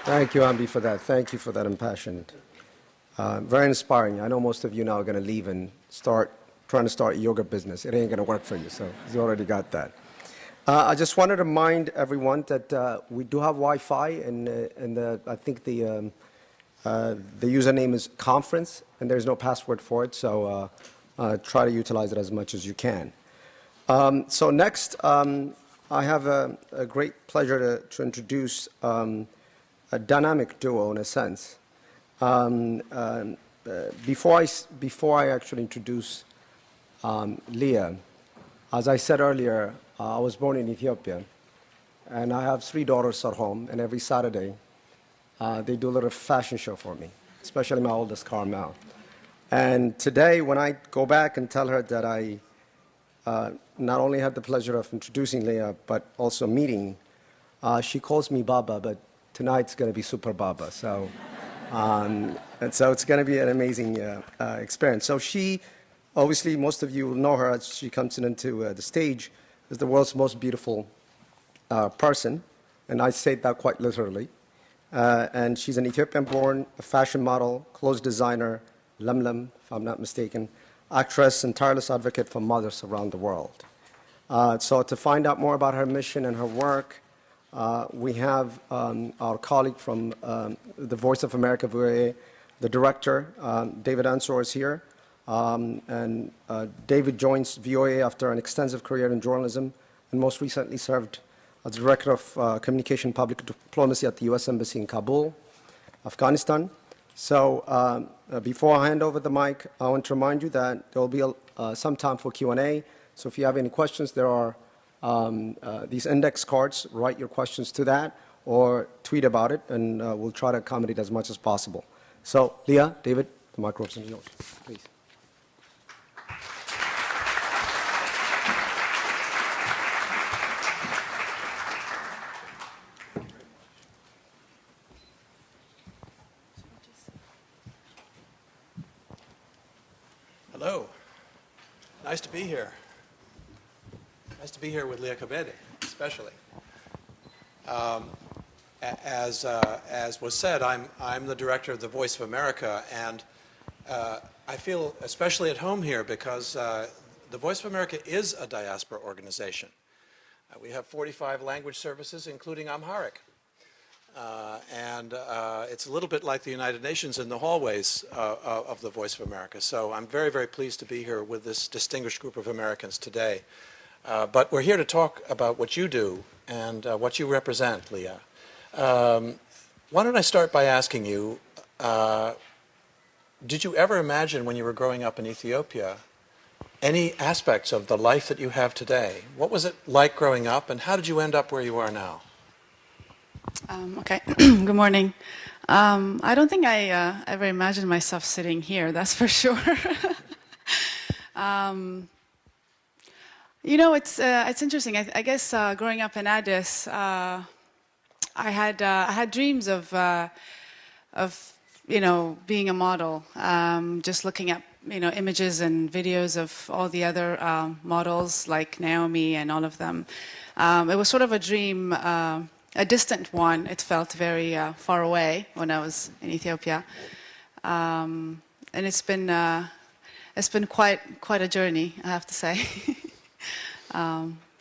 Thank you, Ambi, for that. Thank you for that impassioned. Very inspiring. I know most of you now are going to leave and trying to start a yoga business. It ain't going to work for you, so you already got that. I just wanted to remind everyone that we do have Wi-Fi, and I think the username is conference, and there's no password for it, so try to utilize it as much as you can. So next, I have a great pleasure to introduce a dynamic duo, in a sense. Before I actually introduce Liya, as I said earlier, I was born in Ethiopia, and I have 3 daughters at home, and every Saturday they do a little fashion show for me, especially my oldest, Carmel. And today, when I go back and tell her that I not only had the pleasure of introducing Liya, but also meeting, she calls me Baba, but tonight's going to be Super Baba. So, and so it's going to be an amazing experience. So she, obviously, most of you will know her as she comes into the stage, is the world's most beautiful person, and I say that quite literally. And she's an Ethiopian-born fashion model, clothes designer, Lemlem, if I'm not mistaken, actress, and tireless advocate for mothers around the world. So to find out more about her mission and her work, we have our colleague from the Voice of America, VOA, the director, David Ensor, is here. And David joins VOA after an extensive career in journalism and most recently served as Director of Communication Public Diplomacy at the U.S. Embassy in Kabul, Afghanistan. So before I hand over the mic, I want to remind you that there will be some time for Q&A. So if you have any questions, there are these index cards. Write your questions to that or tweet about it, and we'll try to accommodate as much as possible. So Liya, David, the microphone is yours, please. Hello. Nice to be here. Nice to be here with Liya Kebede, especially. As was said, I'm the director of the Voice of America, and I feel especially at home here because the Voice of America is a diaspora organization. We have 45 language services, including Amharic. And it's a little bit like the United Nations in the hallways of the Voice of America. So I'm very, very pleased to be here with this distinguished group of Americans today. But we're here to talk about what you do and what you represent, Liya. Why don't I start by asking you, did you ever imagine when you were growing up in Ethiopia any aspects of the life that you have today? What was it like growing up, and how did you end up where you are now? Okay, good morning. I don't think I ever imagined myself sitting here, that's for sure. You know, it's interesting. I guess growing up in Addis, I had dreams of you know, being a model, just looking at images and videos of all the other models like Naomi and all of them. It was sort of a dream. A distant one. It felt very far away when I was in Ethiopia, and it's been quite a journey, I have to say,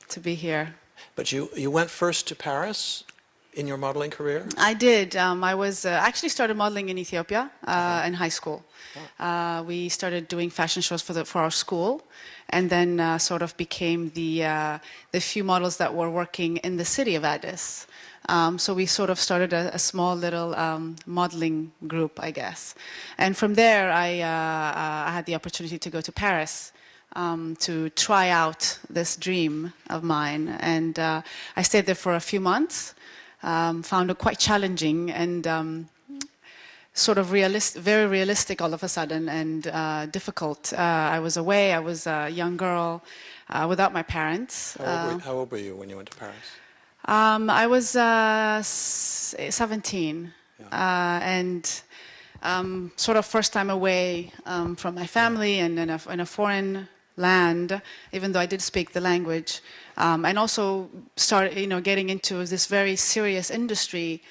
to be here. But you went first to Paris in your modeling career? I did. I was actually started modeling in Ethiopia in high school. We started doing fashion shows for our school, and then sort of became the few models that were working in the city of Addis. So we sort of started a small little modeling group, I guess. And from there, I had the opportunity to go to Paris to try out this dream of mine. And I stayed there for a few months, found it quite challenging and sort of very realistic all of a sudden and difficult. I was away, I was a young girl without my parents. How old were you when you went to Paris? I was 17, yeah. And sort of first time away from my family and in a foreign land, even though I did speak the language, and also started, getting into this very serious industry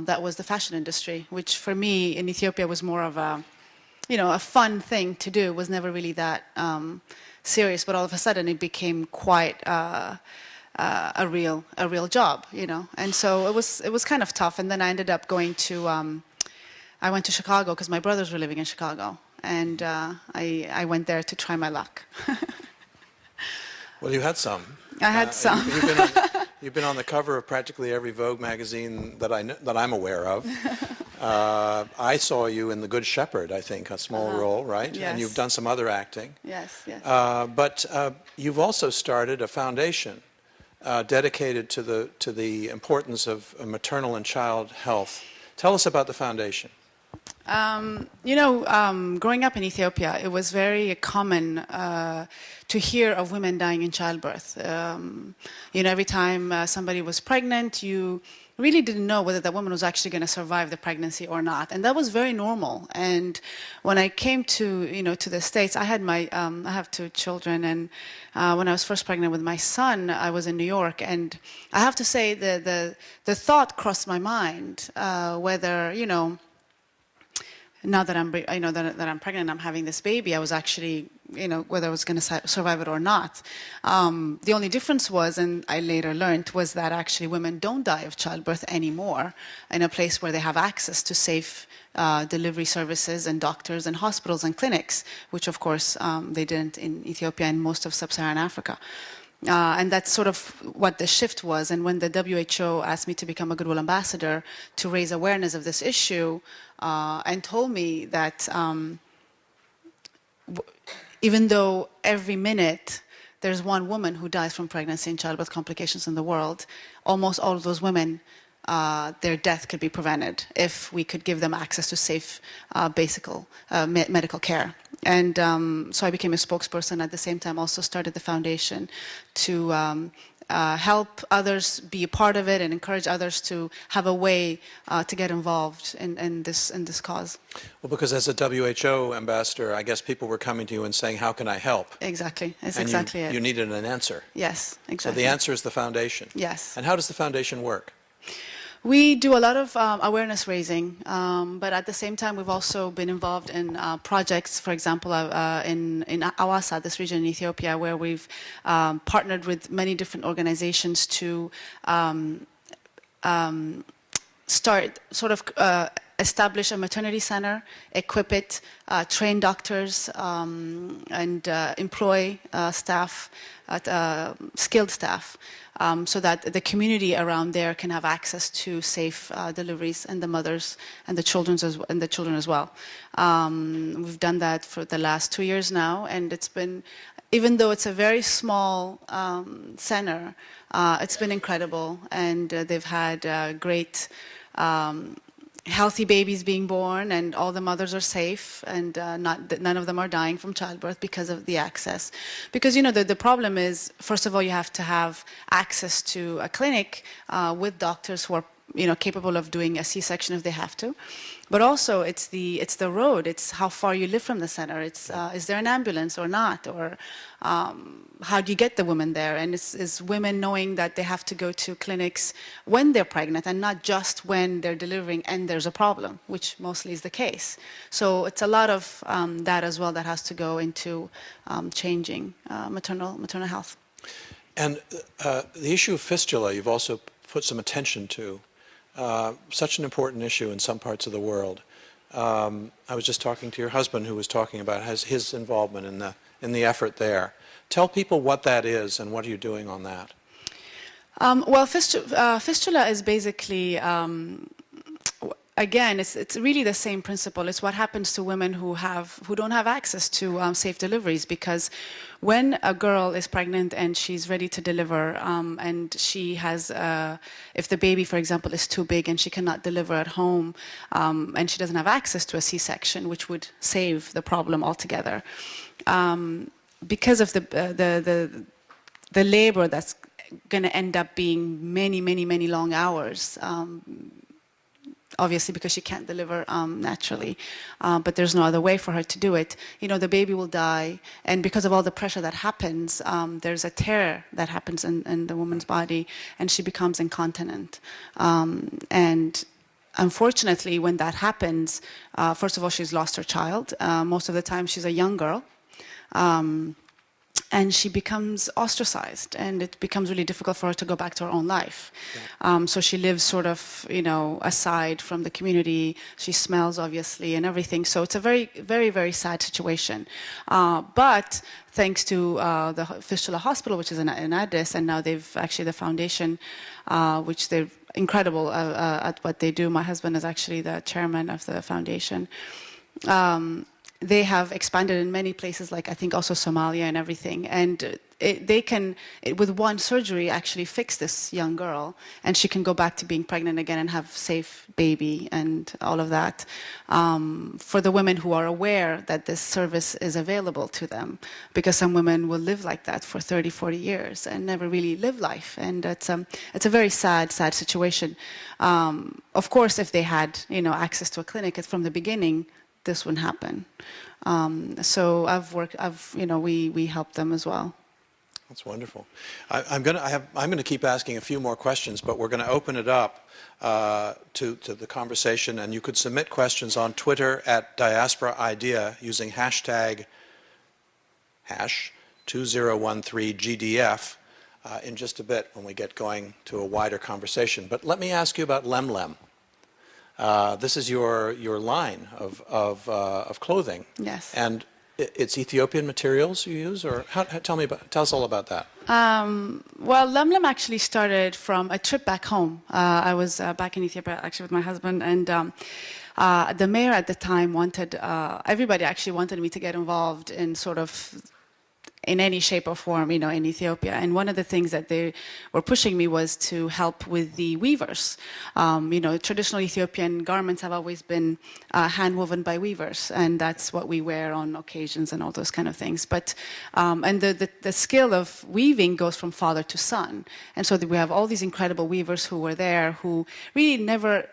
that was the fashion industry, which for me in Ethiopia was more of a, a fun thing to do. It was never really that serious, but all of a sudden it became quite a real job, And so it was kind of tough. And then I ended up going to I went to Chicago because my brothers were living in Chicago, and I went there to try my luck. Well, you had some. I had some. You've been on the cover of practically every Vogue magazine that I'm aware of. I saw you in The Good Shepherd, I think, a small role, right? Yes. And you've done some other acting. Yes, yes. But you've also started a foundation dedicated to the importance of maternal and child health. Tell us about the foundation. Growing up in Ethiopia, it was very common to hear of women dying in childbirth. Every time somebody was pregnant, you really didn't know whether that woman was actually going to survive the pregnancy or not, and that was very normal. And when I came to the States, I had I have two children, and when I was first pregnant with my son, I was in New York, and I have to say the thought crossed my mind whether now that I'm pregnant, I'm having this baby, I was actually, whether I was going to survive it or not. The only difference was, and I later learned, was that actually women don't die of childbirth anymore in a place where they have access to safe delivery services and doctors and hospitals and clinics, which of course they didn't in Ethiopia and most of sub-Saharan Africa. And that's sort of what the shift was. And when the WHO asked me to become a Goodwill ambassador to raise awareness of this issue, and told me that even though every minute there's one woman who dies from pregnancy and childbirth complications in the world, almost all of those women, their death could be prevented if we could give them access to safe, basic medical care. And so I became a spokesperson. At the same time, also started the foundation to help others be a part of it and encourage others to have a way to get involved in this cause. Well, because as a WHO ambassador, I guess people were coming to you and saying, "How can I help?" Exactly. That's and exactly it. You needed an answer. Yes, exactly. So the answer is the foundation. Yes. And how does the foundation work? We do a lot of awareness raising, but at the same time, we've also been involved in projects, for example, in Awassa, this region in Ethiopia, where we've partnered with many different organizations to establish a maternity center, equip it, train doctors, and employ staff, skilled staff. So that the community around there can have access to safe deliveries, and the mothers and the children as well. We've done that for the last 2 years now, and it's been, even though it's a very small center, it's been incredible, and they've had great healthy babies being born, and all the mothers are safe, and none of them are dying from childbirth because of the access. Because the problem is, first of all, you have to have access to a clinic with doctors who are capable of doing a C-section if they have to. But also, it's the road. It's how far you live from the center. It's is there an ambulance or not, or how do you get the women there? And it's women knowing that they have to go to clinics when they're pregnant and not just when they're delivering and there's a problem, which mostly is the case. So it's a lot of that as well that has to go into changing maternal health. And the issue of fistula, you've also put some attention to. Such an important issue in some parts of the world. I was just talking to your husband, who was talking about his involvement in the effort there. Tell people what that is and what are you doing on that? Well, fistula is basically, again, it's really the same principle. It's what happens to women who don't have access to safe deliveries, because when a girl is pregnant and she's ready to deliver, and she has, if the baby, for example, is too big and she cannot deliver at home, and she doesn't have access to a C-section, which would save the problem altogether, because of the labor that's going to end up being many long hours. Obviously, because she can't deliver naturally, but there's no other way for her to do it. The baby will die, and because of all the pressure that happens, there's a tear that happens in the woman's body, and she becomes incontinent. And unfortunately, when that happens, first of all, she's lost her child. Most of the time, she's a young girl. And she becomes ostracized, and it becomes really difficult for her to go back to her own life. Yeah. So she lives sort of, aside from the community. She smells, obviously, and everything. So it's a very, very, very sad situation. But thanks to the Fistula Hospital, which is in Addis, and now they've actually the foundation, which they're incredible at what they do. My husband is actually the chairman of the foundation. They have expanded in many places, like I think also Somalia and everything. And they can, with one surgery, actually fix this young girl, and she can go back to being pregnant again and have safe baby and all of that. For the women who are aware that this service is available to them, because some women will live like that for 30, 40 years and never really live life. And it's a very sad, sad situation. Of course, if they had, access to a clinic from the beginning, this wouldn't happen. So we help them as well. That's wonderful. I'm going to keep asking a few more questions, but we're going to open it up to the conversation, and you could submit questions on Twitter at Diaspora Idea using hashtag #2013GDF in just a bit when we get going to a wider conversation. But let me ask you about Lem Lem. This is your line of clothing. Yes. And it's Ethiopian materials you use, or tell us all about that. Well, Lemlem actually started from a trip back home. I was back in Ethiopia actually with my husband, and the mayor at the time wanted everybody actually wanted me to get involved in sort of in any shape or form, in Ethiopia. And one of the things that they were pushing me was to help with the weavers. Traditional Ethiopian garments have always been hand-woven by weavers, and that's what we wear on occasions and all those kind of things. But and the skill of weaving goes from father to son. And so we have all these incredible weavers who were there who really never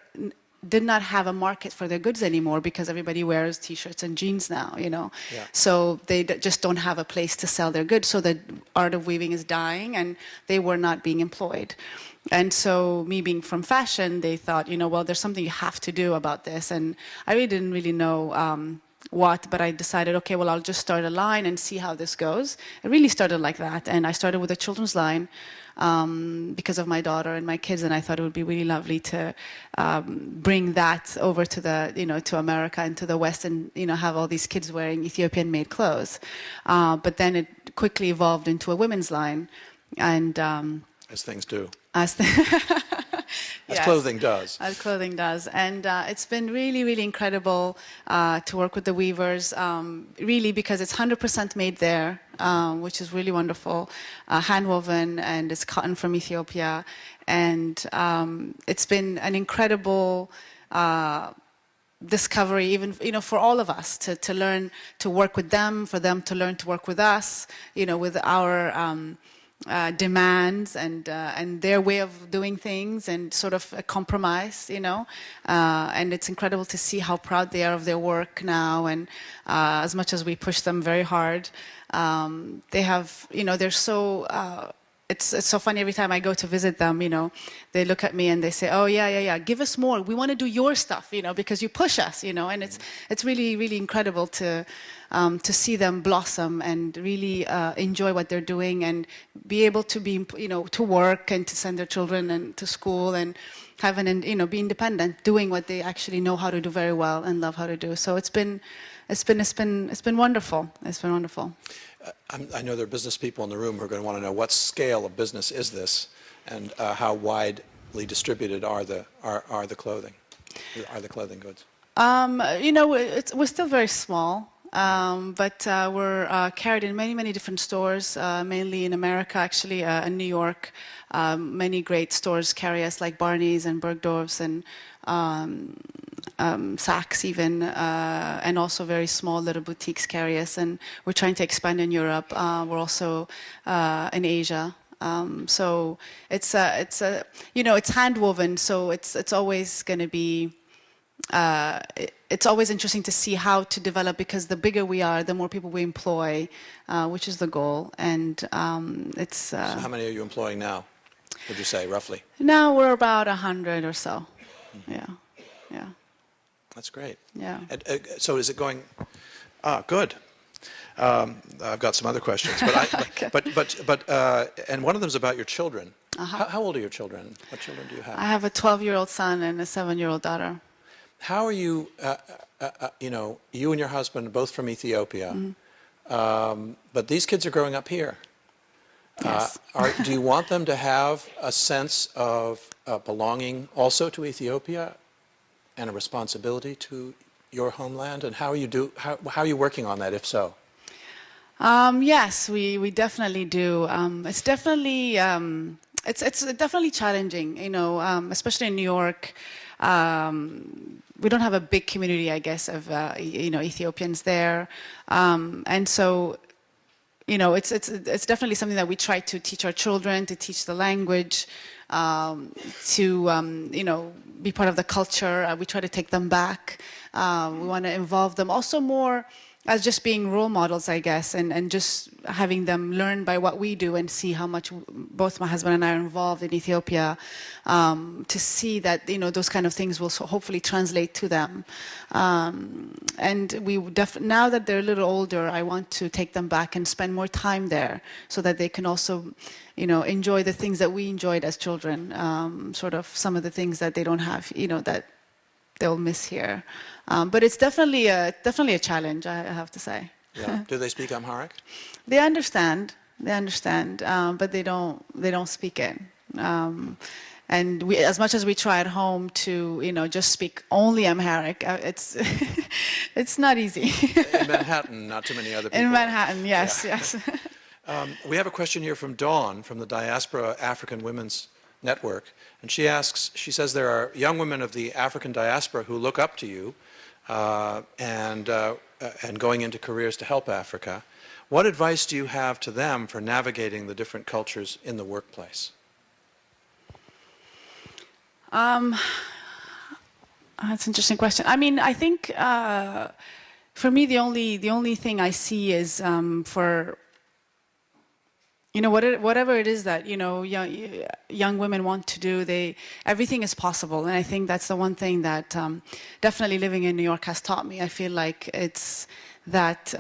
did not have a market for their goods anymore, because everybody wears T-shirts and jeans now, Yeah. So they just don't have a place to sell their goods. So the art of weaving is dying, and they were not being employed. And so me being from fashion, they thought, well, there's something you have to do about this. And I really didn't really know what, but I decided, okay, well, I'll just start a line and see how this goes. It really started like that. And I started with a children's line, because of my daughter and my kids, and I thought it would be really lovely to bring that over to to America and to the West, and have all these kids wearing Ethiopian-made clothes. But then it quickly evolved into a women's line, and as things do. Yes, clothing does. As clothing does. And it's been really, really incredible to work with the weavers, really, because it's 100% made there, which is really wonderful, hand-woven, and it's cotton from Ethiopia. And it's been an incredible discovery, even for all of us, to learn to work with them, for them to learn to work with us, with our demands and their way of doing things, and sort of a compromise, and it's incredible to see how proud they are of their work now. And as much as we push them very hard, they have, they're so. It's so funny, every time I go to visit them, they look at me and they say, oh, yeah, give us more. We want to do your stuff, because you push us, and it's really, really incredible to see them blossom and really enjoy what they're doing, and be able to be, to work and to send their children and to school, and have be independent, doing what they actually know how to do very well and love how to do. So it's been wonderful. It's been wonderful. I know there are business people in the room who are going to want to know, what scale of business is this, and how widely distributed are the clothing goods? We're still very small, but we're carried in many, many different stores, mainly in America, actually, in New York. Many great stores carry us, like Barney's and Bergdorf's and Saks even, and also very small little boutiques carry us, and we're trying to expand in Europe. We're also in Asia. So it's hand woven, so it's always going to be. It's always interesting to see how to develop, because the bigger we are, the more people we employ, which is the goal. And it's. So how many are you employing now? Would you say roughly? Now we're about 100 or so. Mm-hmm. Yeah. Yeah. That's great. Yeah. And, so is it going? Good. I've got some other questions, but Okay. and one of them is about your children. Uh-huh. How old are your children? What children do you have? I have a 12-year-old son and a 7-year-old daughter. How are you? You know, you and your husband are both from Ethiopia, but these kids are growing up here. Yes. Do you want them to have a sense of belonging also to Ethiopia and a responsibility to your homeland? And how are you working on that, if so? Yes, we definitely do. It's definitely it's definitely challenging, you know, especially in New York. We don't have a big community, I guess, of you know, Ethiopians there, and so, you know, it's definitely something that we try to teach our children, to teach the language, to you know, be part of the culture. We try to take them back. We want to involve them also more as just being role models, I guess, and just having them learn by what we do and see how much both my husband and I are involved in Ethiopia, to see that, you know, those kind of things will hopefully translate to them. And now that they're a little older, I want to take them back and spend more time there so that they can also, you know, enjoy the things that we enjoyed as children, sort of some of the things that they don't have, you know, that they'll miss here. But it's definitely a challenge, I have to say. Yeah. Do they speak Amharic? They understand, but they don't speak it. And we, as much as we try at home to, you know, just speak only Amharic, it's it's not easy. In Manhattan, not too many other people. In Manhattan, yes, Yeah. yes. We have a question here from Dawn from the Diaspora African Women's Network, and she says there are young women of the African diaspora who look up to you and going into careers to help Africa. What advice do you have to them for navigating the different cultures in the workplace? That's an interesting question. I mean, I think for me, the only thing I see is for, you know, whatever it is that, you know, young women want to do, everything is possible. And I think that's the one thing that definitely living in New York has taught me. I feel like it's that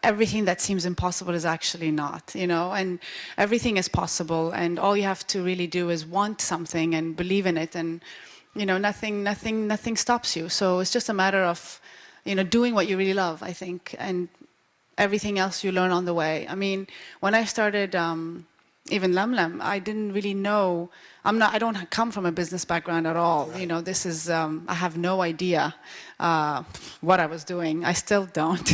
everything that seems impossible is actually not, you know, and everything is possible. And all you have to really do is want something and believe in it. And, you know, nothing stops you. So it's just a matter of, you know, doing what you really love, I think. And everything else you learn on the way. I mean, when I started even Lemlem, I didn't really know. I don't come from a business background at all. Right. You know, this is. I have no idea what I was doing. I still don't.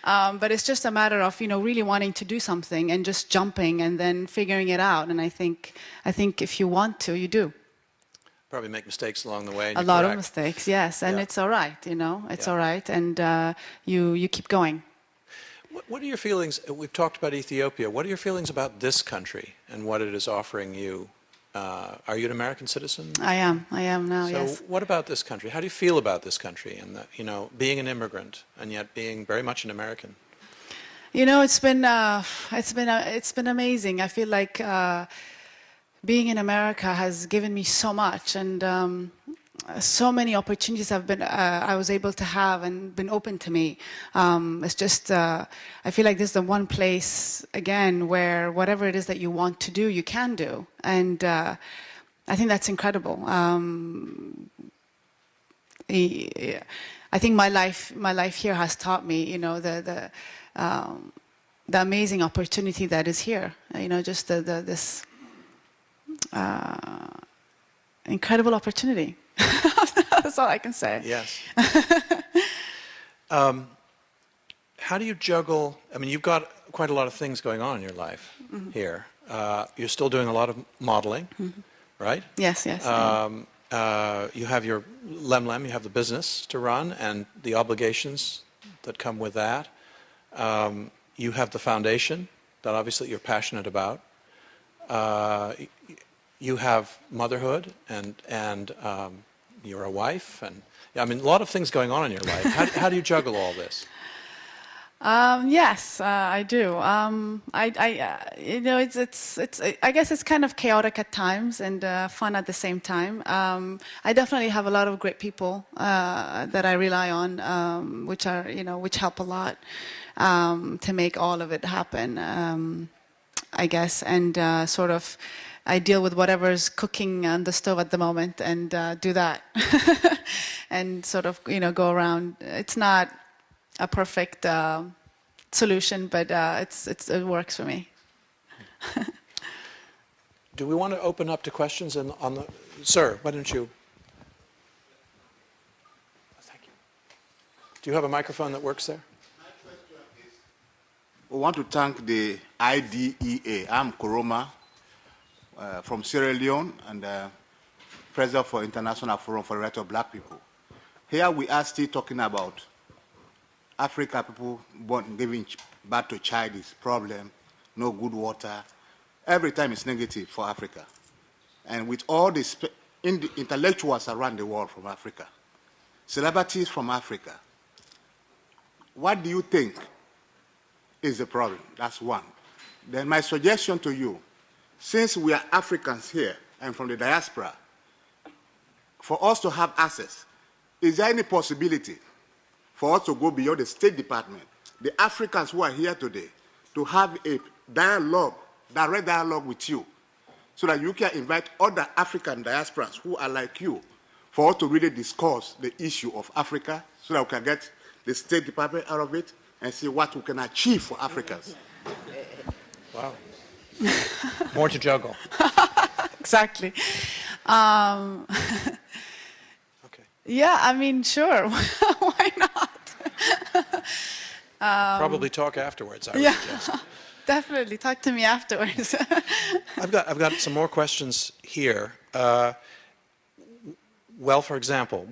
But it's just a matter of, you know, really wanting to do something and just jumping and then figuring it out. And I think if you want to, you do. Probably make mistakes along the way. A lot of mistakes, yes, and it's all right. You know, it's all right, and you keep going. What are your feelings? We've talked about Ethiopia. What are your feelings about this country and what it is offering you? Are you an American citizen? I am now, yes. So what about this country? How do you feel about this country and, you know, being an immigrant and yet being very much an American? You know, it's been amazing. I feel like being in America has given me so much, and so many opportunities I was able to have and been open to me. It's just, I feel like this is the one place, again, where whatever it is that you want to do, you can do. And I think that's incredible. I think my life here has taught me, you know, the amazing opportunity that is here. You know, just this incredible opportunity. That's all I can say. Yes. How do you juggle? I mean, you've got quite a lot of things going on in your life here. You're still doing a lot of modeling, right? Yes, yes. You have your Lemlem, you have the business to run and the obligations that come with that. You have the foundation that obviously you're passionate about. You have motherhood and you're a wife, and I mean a lot of things going on in your life. How do you juggle all this? Yes, I do. You know, I guess it's kind of chaotic at times and fun at the same time. I definitely have a lot of great people that I rely on, which are, you know, which help a lot to make all of it happen. I guess, and sort of, I deal with whatever's cooking on the stove at the moment and do that, and sort of, you know, go around. It's not a perfect solution, but it works for me. Do we want to open up to questions on the... Sir, why don't you... Thank you. Do you have a microphone that works there? We want to thank the IDEA. I'm Koroma from Sierra Leone and President for International Forum for the Rights of Black People. Here we are still talking about Africa, people born giving birth to child is problem, no good water. Every time it's negative for Africa. And with all the intellectuals around the world from Africa, celebrities from Africa, what do you think is the problem? That's one. Then my suggestion to you, since we are Africans here and from the diaspora, for us to have access, is there any possibility for us to go beyond the State Department, the Africans who are here today, to have a dialogue, direct dialogue with you, so that you can invite other African diasporas who are like you, for us to really discuss the issue of Africa, so that we can get the State Department out of it and see what we can achieve for Africans. Wow. More to juggle. Exactly. Okay. Yeah, I mean, sure. Why not? Probably talk afterwards, I would suggest. Definitely. Talk to me afterwards. I've got some more questions here. Well, for example,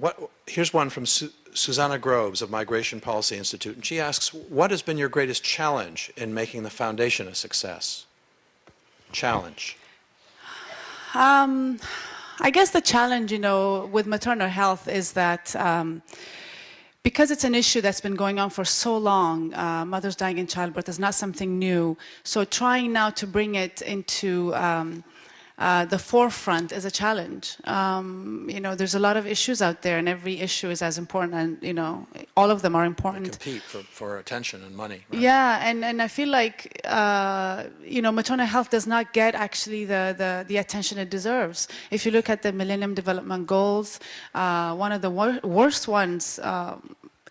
here's one from Susanna Groves of Migration Policy Institute, and she asks, what has been your greatest challenge in making the foundation a success? Challenge. I guess the challenge, you know, with maternal health is that because it's an issue that's been going on for so long, mothers dying in childbirth is not something new. So trying now to bring it into the forefront is a challenge. You know, there's a lot of issues out there, and every issue is as important, and you know, all of them are important. They compete for attention and money. Right? Yeah, and I feel like you know, maternal health does not get actually the attention it deserves. If you look at the Millennium Development Goals, one of the worst ones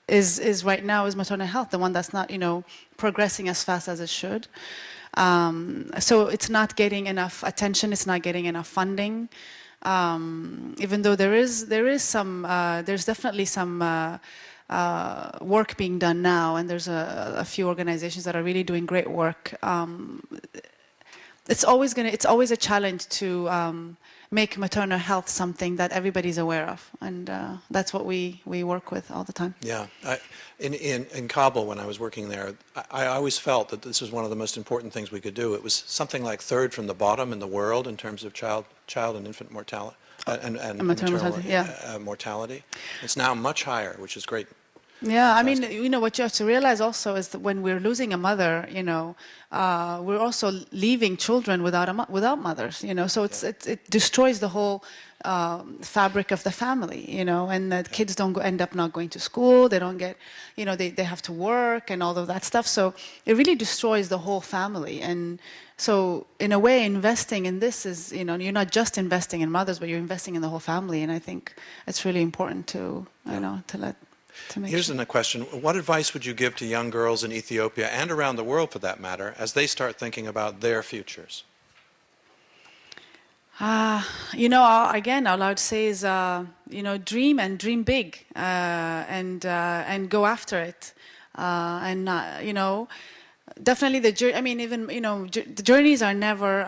is right now is maternal health, the one that's not, you know, progressing as fast as it should. So it's not getting enough attention. It's not getting enough funding. Even though there's definitely some work being done now, and there's a few organizations that are really doing great work. It's always a challenge to make maternal health something that everybody's aware of, and that's what we work with all the time. Yeah, in Kabul when I was working there, I always felt that this was one of the most important things we could do. It was something like third from the bottom in the world in terms of child and infant mortality and maternal mortality. It's now much higher, which is great. Yeah, I mean, you know, what you have to realize also is that when we're losing a mother, you know, we're also leaving children without mothers, you know, so it destroys the whole fabric of the family, you know, and the kids don't end up not going to school, they don't get, you know, they have to work and all of that stuff, so it really destroys the whole family. And so in a way, investing in this is, you know, you're not just investing in mothers, but you're investing in the whole family, and I think it's really important to, you know, Here's a question. What advice would you give to young girls in Ethiopia and around the world, for that matter, as they start thinking about their futures? You know, again, all I would say is, you know, dream big, and go after it, and you know, definitely the journey. I mean, even, you know, the journeys are never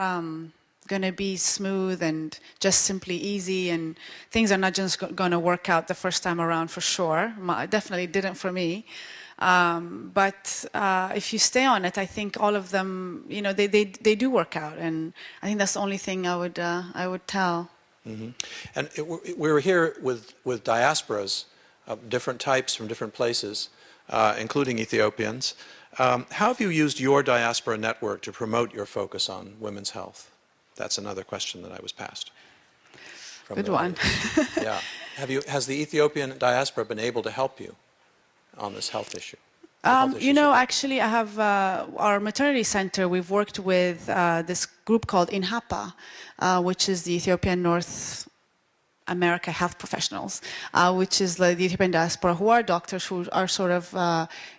going to be smooth and just simply easy, and things are not just going to work out the first time around, for sure. It definitely didn't for me. But if you stay on it, I think all of them, you know, they do work out, and I think that's the only thing I would tell. Mm-hmm. And we were here with diasporas of different types from different places, including Ethiopians. How have you used your diaspora network to promote your focus on women's health? That's another question that I was passed. Good one. Yeah. Has the Ethiopian diaspora been able to help you on this health issue? You know, actually, I have our maternity center. We've worked with this group called INHAPA, which is the Ethiopian North America Health Professionals, which is the Ethiopian diaspora, who are doctors who are sort of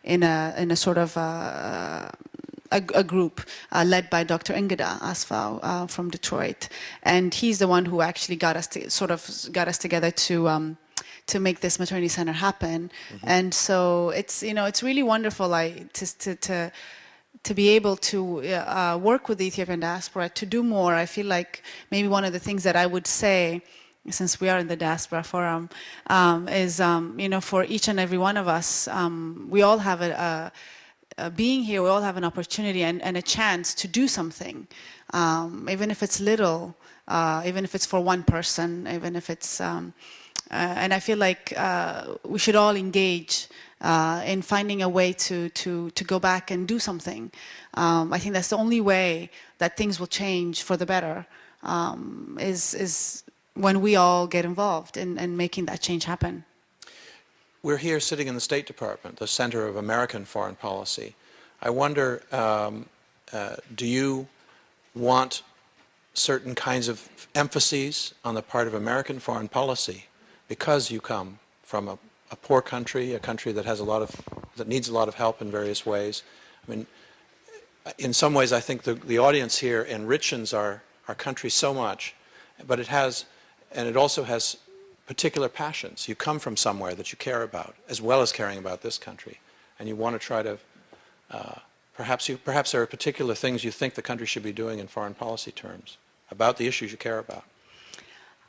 in a sort of a group led by Dr. Ingeda Asfaw from Detroit, and he's the one who actually got us together to make this maternity center happen. Mm-hmm. And so it's it's really wonderful to be able to work with the Ethiopian diaspora to do more. I feel like maybe one of the things that I would say, since we are in the Diaspora Forum, is for each and every one of us, we all have being here, we all have an opportunity and a chance to do something, even if it's little, even if it's for one person, even if it's, and I feel like we should all engage in finding a way to go back and do something. I think that's the only way that things will change for the better, is when we all get involved in making that change happen. We're here sitting in the State Department, the center of American foreign policy. I wonder, do you want certain kinds of emphases on the part of American foreign policy because you come from a poor country, a country that has that needs a lot of help in various ways? I mean, in some ways, I think the audience here enriches our country so much, but it also has particular passions. You come from somewhere that you care about, as well as caring about this country, and you want to try to, perhaps there are particular things you think the country should be doing in foreign policy terms about the issues you care about.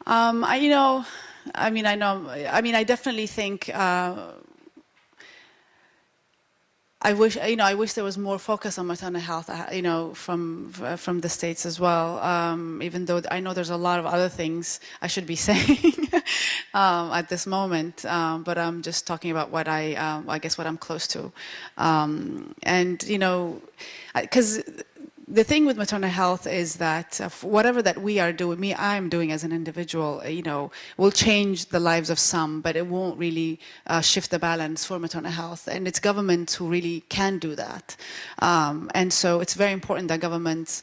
I definitely think, I wish there was more focus on maternal health, from the States as well. Even though I know there's a lot of other things I should be saying at this moment, but I'm just talking about what I guess what I'm close to, because the thing with maternal health is that whatever that we are doing, I'm doing as an individual, will change the lives of some, but it won't really shift the balance for maternal health. And it's governments who really can do that. And so it's very important that governments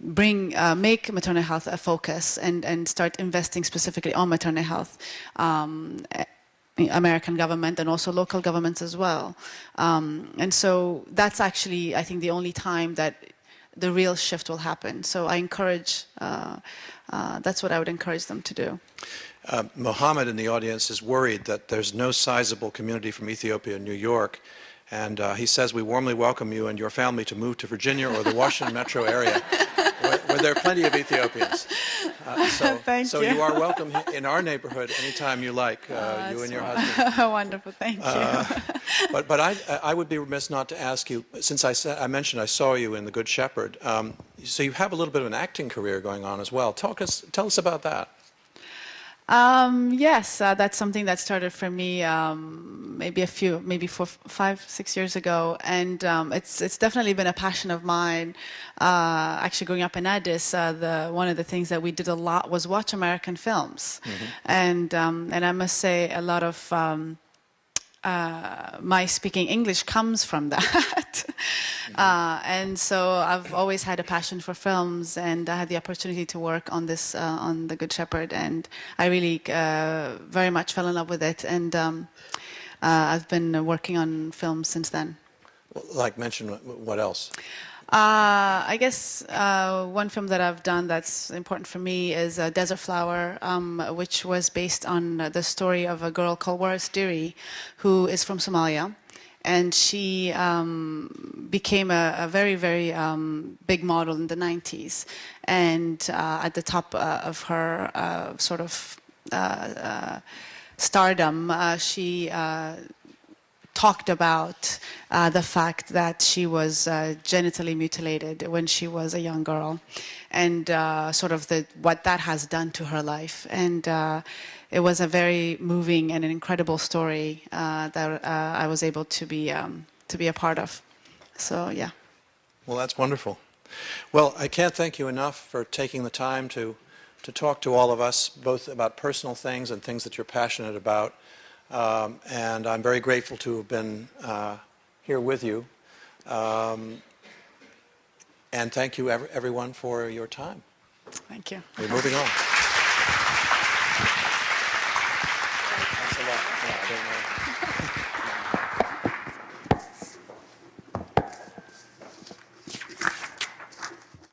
make maternal health a focus and start investing specifically on maternal health. American government and also local governments as well. And so that's actually, I think, the only time that the real shift will happen. So I encourage, that's what I would encourage them to do. Mohammed in the audience is worried that there's no sizable community from Ethiopia in New York. And he says, we warmly welcome you and your family to move to Virginia or the Washington metro area, where there are plenty of Ethiopians. So you are welcome in our neighborhood anytime you like, you and your husband. Wonderful, thank you. But I would be remiss not to ask you, since I mentioned I saw you in The Good Shepherd, so you have a little bit of an acting career going on as well. Tell us about that. Yes, that's something that started for me maybe 5, 6 years ago, and it's definitely been a passion of mine. Actually, growing up in Addis, one of the things that we did a lot was watch American films, mm-hmm. and I must say a lot of my speaking English comes from that. And so I've always had a passion for films, and I had the opportunity to work on this, on The Good Shepherd, and I really very much fell in love with it, and I've been working on films since then. Like, mention what else? I guess one film that I've done that's important for me is Desert Flower, which was based on the story of a girl called Waris Diri, who is from Somalia. And she became a very, very big model in the 90s. And at the top of her sort of stardom, she talked about the fact that she was genitally mutilated when she was a young girl, and sort of what that has done to her life. And it was a very moving and an incredible story that I was able to be to be a part of. So yeah. Well, that's wonderful. Well, I can't thank you enough for taking the time to talk to all of us, both about personal things and things that you're passionate about. And I'm very grateful to have been here with you. And thank you, everyone, for your time. Thank you. We're moving on. Thanks a lot. Yeah, I don't know.